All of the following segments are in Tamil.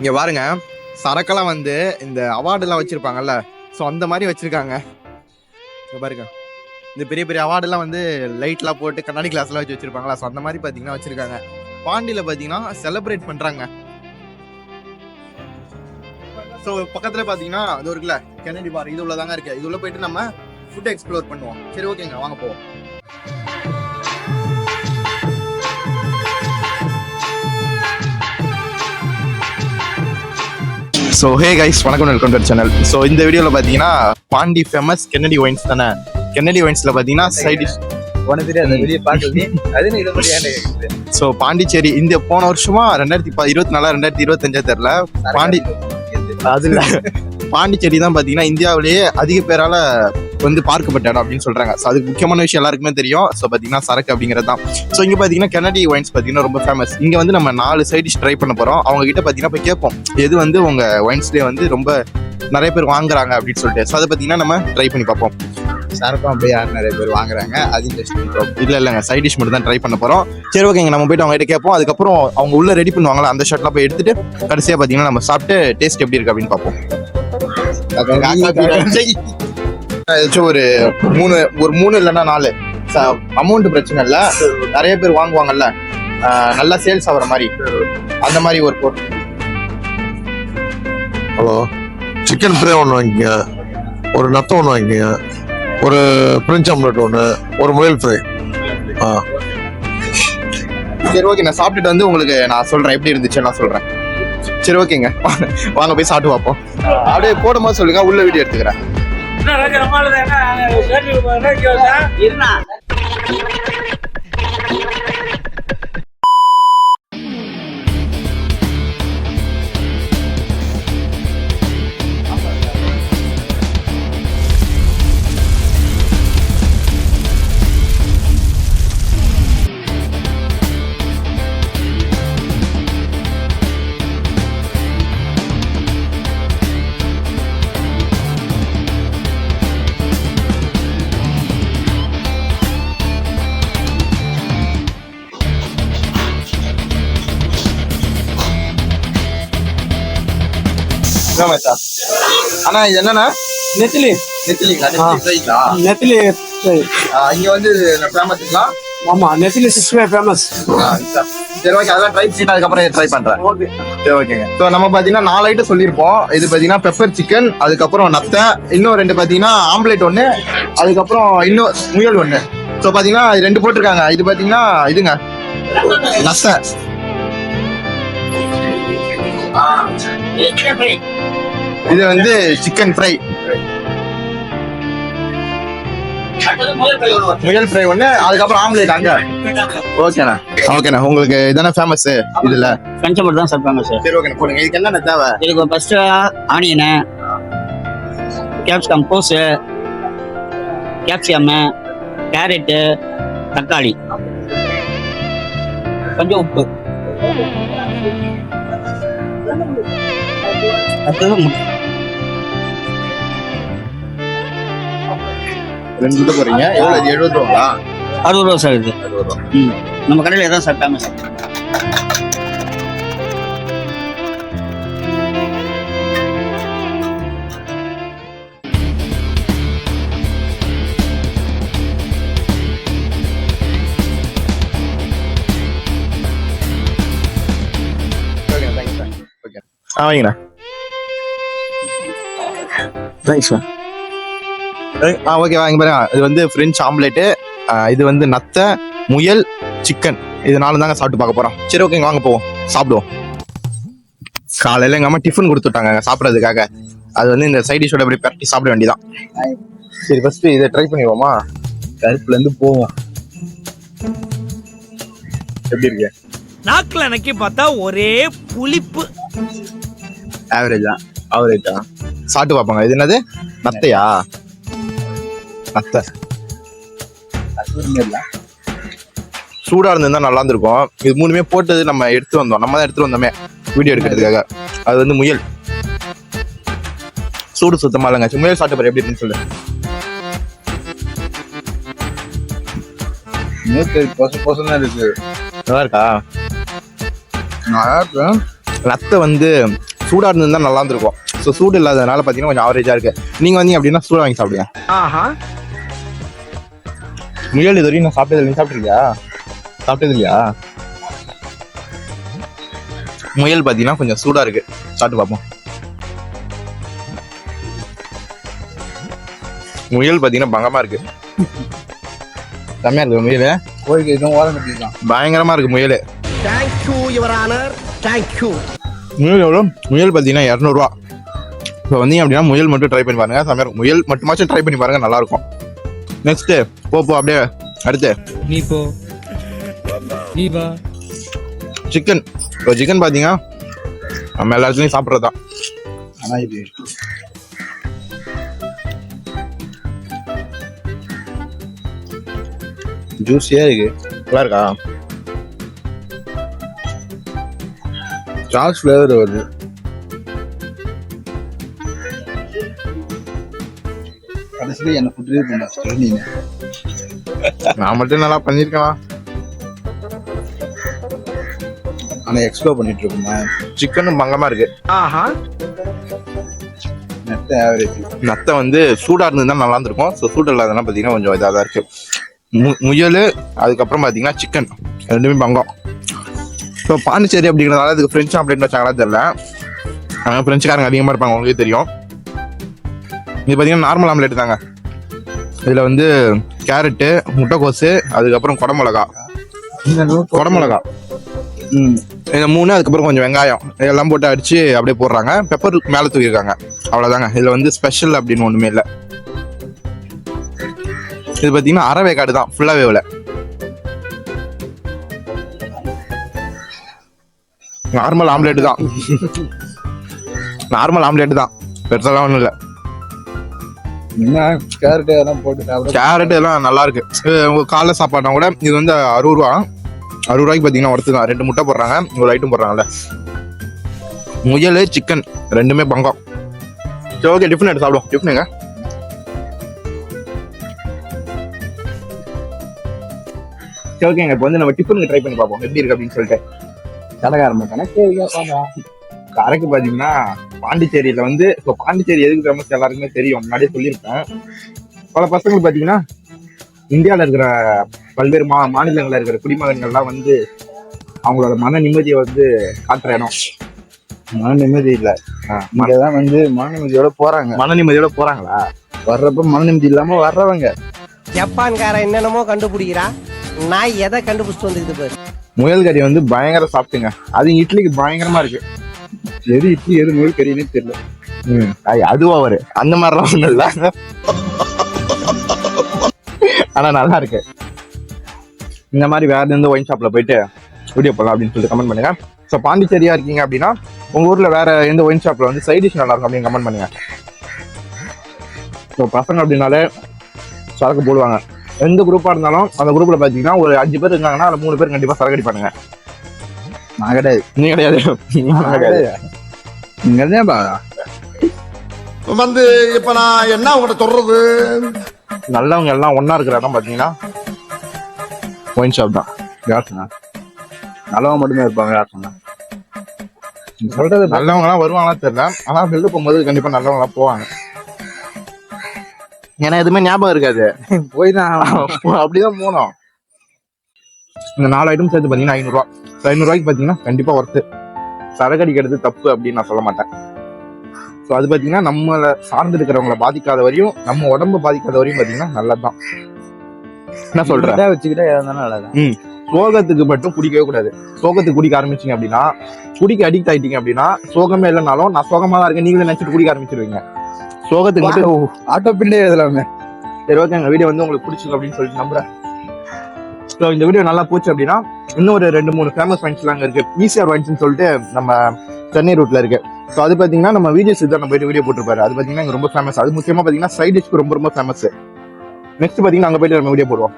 இங்க பாருங்க, சரக்கெல்லாம் வந்து இந்த அவார்டுலாம் வச்சிருப்பாங்கல்ல, ஸோ அந்த மாதிரி வச்சிருக்காங்க. இங்க பாருங்க, இந்த பெரிய பெரிய அவார்டெல்லாம் வந்து லைட்லாம் போட்டு கண்ணாடி கிளாஸ்லாம் வச்சு வச்சிருப்பாங்களா, ஸோ அந்த மாதிரி பார்த்தீங்கன்னா வச்சிருக்காங்க. பாண்டியில் பார்த்தீங்கன்னா செலிப்ரேட் பண்றாங்க. ஸோ பக்கத்துல பார்த்தீங்கன்னா அது இருக்குல்ல கென்னடி பார், இது உள்ளதாங்க இருக்கு. இது உள்ள போயிட்டு நம்ம ஃபுட் எக்ஸ்ப்ளோர் பண்ணுவோம். சரி ஓகேங்க, வாங்க போவோம். ஸோ ஹே கைஸ், வணக்கம், வெல்கம் டு சேனல். ஸோ இந்த வீடியோவில் பார்த்தீங்கன்னா பாண்டி ஃபேமஸ் கென்னடி ஒயின்ஸ் தானே. கென்னடி ஒயின்ஸில் பார்த்தீங்கன்னா சைட் டிஷ் ஸோ பாண்டிச்சேரி இந்த போன வருஷமா 2024 2025 தெரியல, பாண்டிச்சேரி தான் பார்த்தீங்கன்னா இந்தியாவிலேயே அதிக பேரால வந்து பார்க்கப்பட்ட இடம் அப்படின்னு சொல்றாங்க. ஸோ அதுக்கு முக்கியமான விஷயம் எல்லாருக்குமே தெரியும். ஸோ பார்த்தீங்கன்னா சரக்கு அப்படிங்கிறது தான். ஸோ இங்கே பார்த்தீங்கன்னா கென்னடி ஒயின்ஸ் பார்த்தீங்கன்னா ரொம்ப ஃபேமஸ். இங்கே வந்து நம்ம 4 சைட் டிஷ் ட்ரை பண்ண போகிறோம். அவங்க கிட்ட பார்த்தீங்கன்னா போய் கேட்போம், எது வந்து உங்க ஒயின்ஸ்லேயே வந்து ரொம்ப நிறைய பேர் வாங்குறாங்க அப்படின்னு சொல்லிட்டு. ஸோ அதை பார்த்தீங்கன்னா நம்ம ட்ரை பண்ணி பார்ப்போம். சரக்கும் அப்படியே யார் நிறைய பேர் வாங்குறாங்க அது டெஸ்ட் பண்ணுறோம். இல்லைங்க, சைட் டிஷ் மட்டும் தான் ட்ரை பண்ண போகிறோம். சரி ஓகேங்க, நம்ம போயிட்டு அவங்க கிட்ட கேட்போம். அதுக்கப்புறம் அவங்க உள்ள ரெடி பண்ணுவாங்களா அந்த ஷர்ட்லாம் போய் எடுத்துட்டு கடைசியாக பார்த்தீங்கன்னா நம்ம சாப்பிட்டு டேஸ்ட் எப்படி இருக்கு அப்படின்னு பார்ப்போம். ஏதாச்சும் ஒரு 3 இல்லைன்னா 4 அமௌண்ட் பிரச்சனை இல்லை, நிறைய பேர் வாங்குவாங்கல்ல, நல்லா சேல்ஸ் ஆகிற மாதிரி அந்த மாதிரி ஒரு போட்டு. ஹலோ, சிக்கன் ஃப்ரை ஒன்று வாங்கிக்கங்க, ஒரு நத்தம் ஒன்று வாங்கிக்கங்க, ஒரு பிரெஞ்ச் ஆம்லெட் ஒன்று, ஒரு முயல் ஃப்ரை. சரி ஓகே, நான் சாப்பிட்டுட்டு வந்து உங்களுக்கு நான் சொல்கிறேன் எப்படி இருந்துச்சு நான் சொல்கிறேன். சரி ஓகேங்க, வாங்க போய் சாப்பிட்டு பார்ப்போம். அப்படியே போடும் போது சொல்லுங்க, உள்ள வீடியோ எடுத்துக்கிறேன். ஆனா இது என்னன்னா நெத்திலி இங்க வந்து ஃபேமஸ்ங்களா? ஆமா, நெத்திலி 65 ஃபேமஸ். சரி ஓகே, அதெல்லாம் ட்ரை பண்ணிட்டு அதுக்கப்புறம் ட்ரை பண்றேன். சரி ஓகேங்க. ஸோ நம்ம பாத்தீங்கன்னா 4 ஐட்டம் சொல்லியிருப்போம். இது பாத்தீங்கன்னா பெப்பர் சிக்கன், அதுக்கப்புறம் நத்தை, இன்னும் 2 பாத்தீங்கன்னா ஆம்லேட் 1, அதுக்கப்புறம் இன்னும் முயல் 1. ஸோ பாத்தீங்கன்னா 2 போட்டிருக்காங்க. இது பாத்தீங்கன்னா இதுங்க நத்தை. இது வந்து சிக்கன் ஃப்ரை, முயல் ஃப்ரை 1, அதுக்கப்புறம் ஆம்லேட் அங்க. ஓகேண்ணா, உங்களுக்கு இதானே ஃபேமஸ் இதுல? கஞ்சம்பர் தான் சார் ஃபேமஸ். சரி ஓகேண்ணா, போடுங்க. இதுக்கு என்னென்ன தேவை? இதுக்கு ஃபர்ஸ்ட் ஆனியனு, கேப்சிகம், கோஸு, கேப்சிகம், கேரட்டு, தக்காளி, கொஞ்சம் உப்பு, அடுத்தது முட்டை. 2 கிட்ட போறீங்க. எவ்வளவு இது? 70 ரூபாங்களா? 60 ரூபா சார் இது. 60 ரூபா. நம்ம கடையில் எதாவது சார் ஃபேமஸ். வைங்கண்ணா. Thanks sir. ஓகே, வாங்க பாருங்க. இது வந்து பிரெஞ்ச் ஆம்லேட்டு, இது வந்து நத்தை, முயல், சிக்கன், இது 4 தாங்க சாப்பிட்டு பார்க்க போறோம். சரி ஓகேங்க, வாங்க போவோம், சாப்பிடுவோம். காலையில எங்க அம்மா டிஃபன் கொடுத்துட்டாங்க சாப்பிட்றதுக்காக. அது வந்து இந்த சைட் டிஷோட அப்படி பரட்டி சாப்பிட வேண்டியதான். சரி, ஃபர்ஸ்ட் இதை ட்ரை பண்ணிடுவோமா? கருப்புல இருந்து போவோம். எப்படி இருக்கு? நாக்குல நக்கி பார்த்தா ஒரே புளிப்பு. ஆவரேஜா? ஆவரேஜா? சாப்பிட்டு பார்ப்பாங்க. இது என்னது? நத்தையா? நத்தை சூடா இருந்திருந்தா நல்லா இருந்திருக்கும். இது 3மே போட்டது நம்ம எடுத்து வந்தோம், நம்ம தான் எடுத்துட்டு வந்தோமே வீடியோ எடுக்கிறதுக்காக. அது வந்து முயல் சூடு சுத்தமா இல்லைங்க. முயல் சாப்பிட்டு பாரு எப்படி இருக்குன்னு சொல்லு. பொசம் தான் இருக்கு. நல்லா இருக்கா? நல்லா இருக்கு. நத்தை வந்து சூடாக இருந்திருந்தா நல்லா இருந்திருக்கும். ஸோ சூடு இல்லாததுனால பார்த்தீங்கன்னா கொஞ்சம் ஆவரேஜாக இருக்கு. நீங்கள் வந்தீங்க அப்படின்னா சூடாக வாங்கி சாப்பிடுங்க. ஆஹா. முயல் இது வரையும் நான் சாப்பிட்டது இல்லை. சாப்பிட்ருக்கியா? சாப்பிட்டது இல்லையா? முயல் பார்த்தீங்கன்னா கொஞ்சம் சூடாக இருக்கு. சாப்பிட்டு பார்ப்போம். முயல் பார்த்தீங்கன்னா பங்கமாக இருக்கு. செம்மையா இருக்கு முயல். கோழிக்கு இதுவும் ஓரம் கட்டிக்கலாம். பயங்கரமா இருக்கு முயல். Thank you your honour, thank you. முயல் எவ்வளோ? முயல் பார்த்தீங்கன்னா 200 இப்போ வந்தீங்க அப்படின்னா முயல் மட்டும் ட்ரை பண்ணி பாருங்க. செம்மையா இருக்கும். முயல் மட்டுமாச்சும் ட்ரை பண்ணி பாருங்க, நல்லா இருக்கும். நெக்ஸ்ட் போ அப்படியே அடுத்து நீ போ, நீ வா. சிக்கன். இப்போ சிக்கன் பார்த்தீங்கன்னா நம்ம எல்லா இடத்துலையும் சாப்பிட்றது தான். ஆனால் இது ஜூஸியா இருக்கு. நல்லா இருக்கா? சாஸ் ஃப்ளேவர் வருது. கடைசியில் என்ன ஃபுட் பண்ண நீங்க நான் மட்டும் நல்லா பண்ணியிருக்கலாம். ஆனால் எக்ஸ்ப்ளோர் பண்ணிட்டு இருக்கோமா? சிக்கனும் பங்கமா இருக்கு. ஆஹா. Net average. நத்தை வந்து சூடா இருந்ததுதான் நல்லா இருந்திருக்கும். ஸோ சூடு இல்லாதனா பார்த்தீங்கன்னா கொஞ்சம் இதாக தான் இருக்கு. முயல் அதுக்கப்புறம் பார்த்தீங்கன்னா சிக்கன் ரெண்டுமே பங்கம். ஸோ பாண்டிச்சேரி அப்படிங்கிறதால இதுக்கு ஃப்ரெஞ்ச் ஆம்லேட் வச்சாங்களா தெரியல. ஆனால் ஃப்ரெஞ்சுக்காரங்க அதிகமாக இருப்பாங்க, உங்களுக்கே தெரியும். இது பார்த்தீங்கன்னா நார்மல் ஆம்லேட் தாங்க. இதில் வந்து கேரட்டு, முட்டைக்கோசு, அதுக்கப்புறம் குடமிளகா இந்த 3, அதுக்கப்புறம் கொஞ்சம் வெங்காயம் இதெல்லாம் போட்டு அடிச்சு அப்படியே போடுறாங்க. பெப்பர் மேலே தூக்கியிருக்காங்க. அவ்வளோதாங்க. இதில் வந்து ஸ்பெஷல் அப்படின்னு ஒன்றுமே இல்லை. இது பார்த்தீங்கன்னா அரை வேக்காடு தான், ஃபுல்லாக வேவல. நார்மல் ஆம்லேட் தான். நார்மல் ஆம்லேட் தான், பெருசாலாம் ஒன்றும் இல்லை. என்ன கேரட் அதெல்லாம் போட்டு சாப்பிட. கேரட் எல்லாம் நல்லா இருக்கு. உங்க காலைல சாப்பாடுனா கூட இது வந்து 60 ரூபா. 60 ரூபாய்க்கு பார்த்தீங்கன்னா ஒருத்து தான். 2 முட்டை போடுறாங்க, ஒரு ஐட்டம் போடுறாங்கல்ல. முயல் சிக்கன் ரெண்டுமே பங்கம். சரி ஓகே, டிஃபன் எடுத்து சாப்பிடுவோம். டிஃபனுங்க சரி ஓகேங்க. இப்போ வந்து நம்ம டிஃபனுக்கு ட்ரை பண்ணி பார்ப்போம் எப்படி இருக்கு அப்படின்னு சொல்லிட்டு. கடைக்காரன் கணக்கு கரைக்கு பார்த்தீங்கன்னா பாண்டிச்சேரியில வந்து இப்போ பாண்டிச்சேரி எதுக்கு ஃபேமஸ் எல்லாருக்குமே தெரியும், முன்னாடியே சொல்லியிருப்பேன். பல பசங்களுக்கு பார்த்தீங்கன்னா இந்தியாவில் இருக்கிற பல்வேறு மாநிலங்களில் இருக்கிற குடிமகன்கள்லாம் வந்து அவங்களோட மன நிம்மதியை வந்து காட்டுற இடம். மன நிம்மதி இல்லை. இங்கதான் வந்து மன நிம்மதியோட போறாங்க. மன நிம்மதியோட போறாங்களா? வர்றப்ப மன நிம்மதி இல்லாம வர்றவங்க. ஜப்பான்காரன் என்னென்னமோ கண்டுபிடிக்கிறா, நான் எதை கண்டுபிடிச்சிட்டு வந்துக்குது பாரு. முயல் கறி வந்து பயங்கர சாப்பிட்டுங்க. அது இட்லிக்கு பயங்கரமா இருக்கு. எது இட்லி எது முயல் கறினே தெரியல. அதுவா அவரு அந்த மாதிரிலாம் ஒண்ணும் இல்ல, ஆனா நல்லா இருக்கு. இந்த மாதிரி வேற எந்த ஒயின் ஷாப்ல போயிட்டு வீடியோ போடலாம் அப்படின்னு சொல்லிட்டு கமெண்ட் பண்ணுங்க. ஸோ பாண்டிச்சேரியா இருக்கீங்க அப்படின்னா உங்க ஊர்ல வேற எந்த ஒயின் ஷாப்ல வந்து சைட் டிஷ் நல்லா இருக்கும் அப்படின்னு கமெண்ட் பண்ணுங்க. ஸோ பசங்க அப்படின்னாலே சரக்கு போடுவாங்க. எந்த குரூப்பா இருந்தாலும் அந்த குரூப்ல பாத்தீங்கன்னா ஒரு 5 பேர் இருக்காங்கன்னா அதுல 3 பேர் கண்டிப்பா சரக்கு அடிப்பானுங்க. நான் கிடையாது. நீ கிடையாது. வந்து இப்ப நான் என்ன உங்கள்கிட்ட சொல்றது? நல்லவங்க எல்லாம் ஒண்ணா இருக்கிற இடம் பாத்தீங்கன்னா ஒயின் ஷாப் தான். யார் சொன்னா? நல்லவங்க மட்டுமே இருப்பாங்க. யார் சொன்னா? சொல்றது நல்லவங்க எல்லாம் வருவாங்களா தெரியல, ஆனா வெளில போகும்போது கண்டிப்பா நல்லவங்க எல்லாம் போவாங்க. ஏன்னா எதுவுமே ஞாபகம் இருக்காது. போய் தான் அப்படிதான் போனோம். இந்த 4 ஐட்டம் சேர்த்து பாத்தீங்கன்னா 500 ரூபா. 500 ரூபாய்க்கு பாத்தீங்கன்னா கண்டிப்பா ஒர்த்து. சரக்கு அடிக்கிறது தப்பு அப்படின்னு நான் சொல்ல மாட்டேன். ஸோ அது பாத்தீங்கன்னா நம்மளை சார்ந்து இருக்கிறவங்களை பாதிக்காத வரையும், நம்ம உடம்பு பாதிக்காத வரையும் பாத்தீங்கன்னா நல்லதுதான். என்ன சொல்றேன்? வச்சுக்கிட்டா எதா இருந்தாலும் நல்லதான். சோகத்துக்கு மட்டும் குடிக்கவே கூடாது. சோகத்துக்கு குடிக்க ஆரம்பிச்சிங்க அப்படின்னா, குடிக்க அடிக்ட் ஆயிட்டீங்க அப்படின்னா, சோகமே இல்லைனாலும் நான் சோகமா தான் இருக்கேன் நீங்களே நினைச்சிட்டு குடிக்க ஆரம்பிச்சிருவீங்க. சோகத்துக்கு மட்டும் ஆட்டோ பின்னே எழுதலாமே. சரி ஓகே, எங்க வீடியோ வந்து உங்களுக்கு பிடிச்சிருக்கு அப்படின்னு சொல்லிட்டு நம்புறேன். ஸோ இந்த வீடியோ நல்லா போச்சு அப்படின்னா இன்னும் ஒரு 2-3 ஃபேமஸ் வைன்ஸ்லாம் அங்கே இருக்கு. ஈசிஆர் வைன்ஸ்னு சொல்லிட்டு நம்ம சென்னை ரூட்ல இருக்கு. ஸோ அது பார்த்தீங்கன்னா நம்ம விஜய் சித்தார்த்த போயிட்டு வீடியோ போட்டிருப்பாரு. அது பார்த்தீங்கன்னா இங்கே ரொம்ப ஃபேமஸ். அது முக்கியமாக பார்த்தீங்கன்னா சைட் டிஷ்க்கு ரொம்ப ரொம்ப ஃபேமஸ். நெக்ஸ்ட் பார்த்தீங்கன்னா அங்கே போயிட்டு நம்ம வீடியோ போடுவோம்.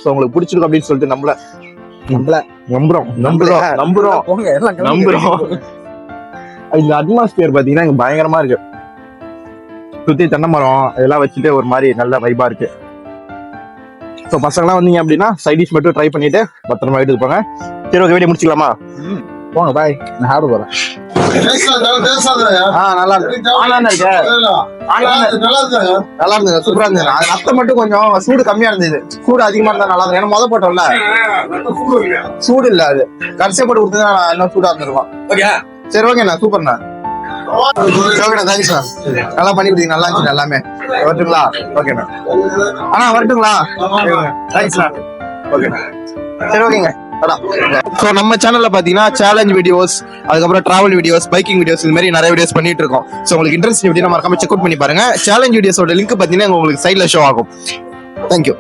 ஸோ உங்களுக்கு பிடிச்சிருக்கு அப்படின்னு சொல்லிட்டு நம்புறோம். இந்த அட்மாஸ்பியர் பார்த்தீங்கன்னா இங்கே பயங்கரமா இருக்கு. சுற்றி தென்னை மரம் இதெல்லாம் வச்சுட்டு ஒரு மாதிரி நல்ல வைபா இருக்கு. ஸோ பசங்களாம் வந்தீங்க அப்படின்னா சைட் டிஷ் மட்டும் ட்ரை பண்ணிட்டு பத்திரமா வீட்டுக்கு போங்க. சரி ஓகே, வீடியோ முடிச்சுக்கலாமா? போங்க பாய், நான் சாப்பிட போறேன். நல்லா இருக்கு. ஆன்லைன்ல இருக்கு. நல்லா இருந்தது, சூப்பரா இருந்தது. நத்தை மட்டும் கொஞ்சம் சூடு கம்மியா இருந்தது. சூடு அதிகமா இருந்தா நல்லா இருக்கும். ஏன்னா போட்டோம்ல சூடு இல்ல, அது கடைசியா போட்டு கொடுத்தா இன்னும் சூடா இருந்திருக்கும். சரி ஓகேண்ணா, சூப்பர்ண்ணா. ஓகேண்ணா, தேங்க்ஸ்ண்ணா. நல்லா பண்ணி கொடுத்தீங்க, நல்லா இருந்துச்சு எல்லாமே. வரட்டுங்களா? ஓகேண்ணா. அண்ணா வரட்டுங்களா? தேங்க்ஸ்ண்ணா. ஓகேண்ணா, சரி ஓகேங்க. ஸோ நம்ம சேனல்ல பாத்தீங்கன்னா சேலஞ்ச் வீடியோஸ், அதுக்கப்புறம் டிராவல் வீடியோஸ், பைக்கிங் வீடியோஸ், இது மாதிரி நிறைய வீடியோஸ் பண்ணிட்டு இருக்கோம். ஸோ உங்களுக்கு இன்ட்ரெஸ்ட் வீடியோ மறக்காம செக் அவுட் பண்ணி பாருங்க. சேலஞ்ச் வீடியோஸோட லிங்க் பாத்தீங்கன்னா உங்களுக்கு சைட்ல ஷோ ஆகும். தேங்க்யூ.